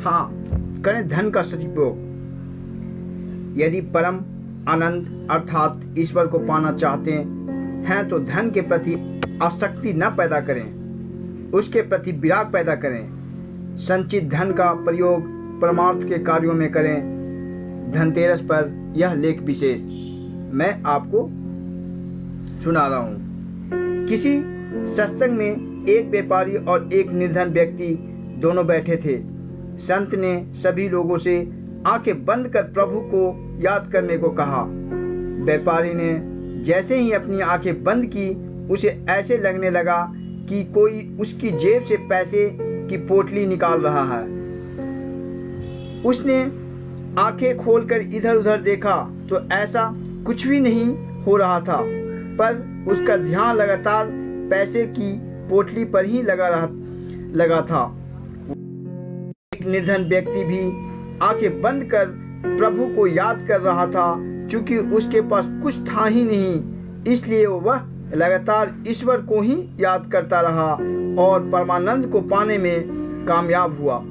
हाँ, करें धन का सदुपयोग। यदि परम आनंद अर्थात ईश्वर को पाना चाहते हैं तो धन के प्रति आसक्ति न पैदा करें, उसके प्रति विराग पैदा करें। संचित धन का प्रयोग परमार्थ के कार्यों में करें। धनतेरस पर यह लेख विशेष मैं आपको सुना रहा हूँ। किसी सत्संग में एक व्यापारी और एक निर्धन व्यक्ति दोनों बैठे थे। संत ने सभी लोगों से आंखें बंद कर प्रभु को याद करने को कहा। व्यापारी ने जैसे ही अपनी आंखें बंद की, उसे ऐसे लगने लगा कि कोई उसकी जेब से पैसे की पोटली निकाल रहा है। उसने आंखें खोलकर इधर उधर देखा तो ऐसा कुछ भी नहीं हो रहा था, पर उसका ध्यान लगातार पैसे की पोटली पर ही लगा था। एक निर्धन व्यक्ति भी आंखें बंद कर प्रभु को याद कर रहा था। चूंकि उसके पास कुछ था ही नहीं, इसलिए वह लगातार ईश्वर को ही याद करता रहा और परमानंद को पाने में कामयाब हुआ।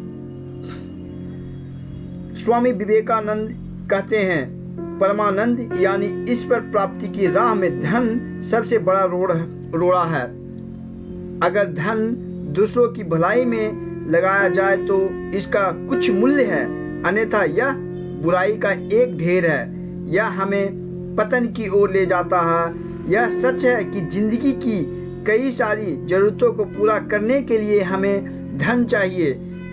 स्वामी विवेकानंद कहते हैं, परमानंद यानी ईश्वर प्राप्ति की राह में धन सबसे बड़ा रोड़ा है। अगर धन दूसरों की भलाई में लगाया जाए तो इसका कुछ मूल्य है, अन्यथा यह बुराई का एक ढेर है। यह हमें पतन की ओर ले जाता है। यह सच है कि जिंदगी की कई सारी जरूरतों को पूरा करने के लिए हमें धन चाहिए।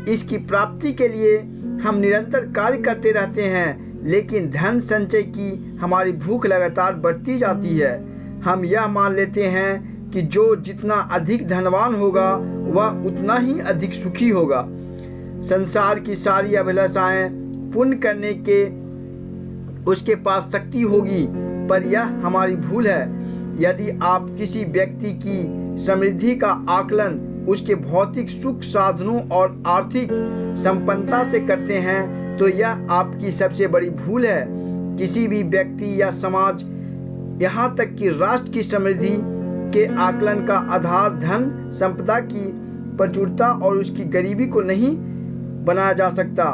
इसकी प्राप्ति के लिए हम निरंतर कार्य करते रहते हैं, लेकिन धन संचय की हमारी भूख लगातार बढ़ती जाती है। हम यह मान लेते हैं कि जो जितना अधिक धनवान होगा वह उतना ही अधिक सुखी होगा। संसार की सारी अभिलाषाएं पूर्ण करने के उसके पास शक्ति होगी, पर यह हमारी भूल है। यदि आप किसी व्यक्ति की समृद्धि का आकलन उसके भौतिक सुख साधनों और आर्थिक संपन्नता से करते हैं तो यह आपकी सबसे बड़ी भूल है। किसी भी व्यक्ति या समाज, यहाँ तक कि राष्ट्र की समृद्धि के आकलन का आधार धन संपदा की प्रचुरता और उसकी गरीबी को नहीं बनाया जा सकता।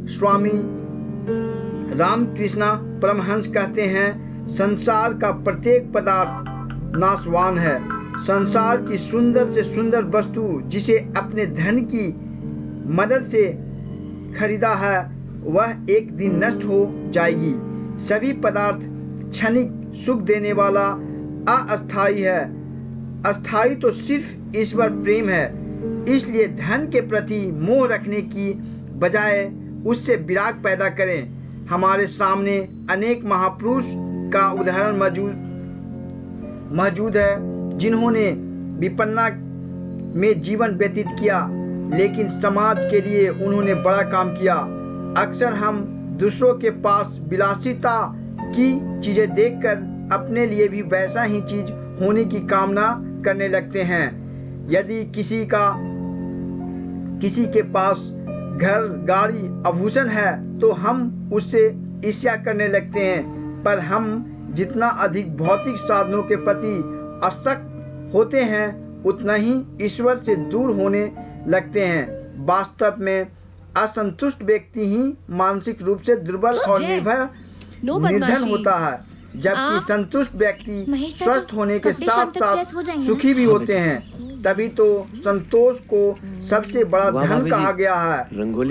स्वामी रामकृष्ण परमहंस कहते हैं, संसार का प्रत्येक पदार्थ नाशवान है। संसार की सुंदर से सुंदर वस्तु जिसे अपने धन की मदद से खरीदा है वह एक दिन नष्ट हो जाएगी। सभी पदार्थ क्षणिक सुख देने वाला अस्थायी है। अस्थायी तो सिर्फ ईश्वर प्रेम है। इसलिए धन के प्रति मोह रखने की बजाय उससे विराग पैदा करें। हमारे सामने अनेक महापुरुष का उदाहरण मौजूद है जिन्होंने विपन्ना में जीवन व्यतीत किया, लेकिन समाज के लिए उन्होंने बड़ा काम किया। अक्सर हम दूसरों के पास विलासिता की चीजें देखकर अपने लिए भी वैसा ही चीज होने की कामना करने लगते हैं। यदि किसी के पास घर, गाड़ी, आभूषण है तो हम उससे ईर्ष्या करने लगते हैं, पर हम जितना अधिक भौतिक साधनों के प्रति आसक्त होते हैं उतना ही ईश्वर से दूर होने लगते हैं। वास्तव में असंतुष्ट व्यक्ति ही मानसिक रूप से दुर्बल और निर्धन होता है, जबकि संतुष्ट व्यक्ति स्वस्थ होने के साथ साथ सुखी भी होते हैं। तभी तो संतोष को सबसे बड़ा धन कहा गया है।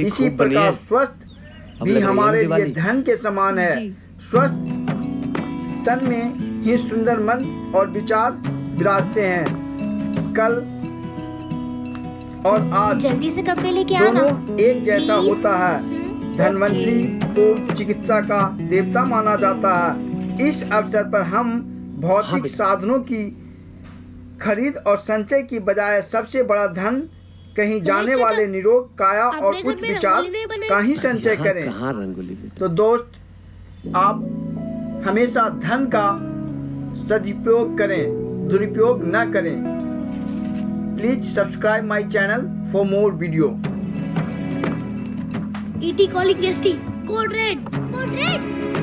इसी प्रकार स्वस्थ भी हमारे लिए धन के समान है। स्वस्थ तन में ही सुंदर मन और विचार विराजते हैं। कल और आज जल्दी से कपड़े लेके आना। दोनों एक जैसा होता है। धनवंतरी को चिकित्सा का देवता माना जाता है। इस अवसर पर हम भौतिक साधनों की खरीद और संचय की बजाय सबसे बड़ा धन कहीं जाने वाले निरोग काया और उच्च विचार का ही संचय करें। तो दोस्त, आप हमेशा धन का सदुपयोग करें, दुरुपयोग न करें। Please subscribe my channel for more video. ET calling ST, code red, code red।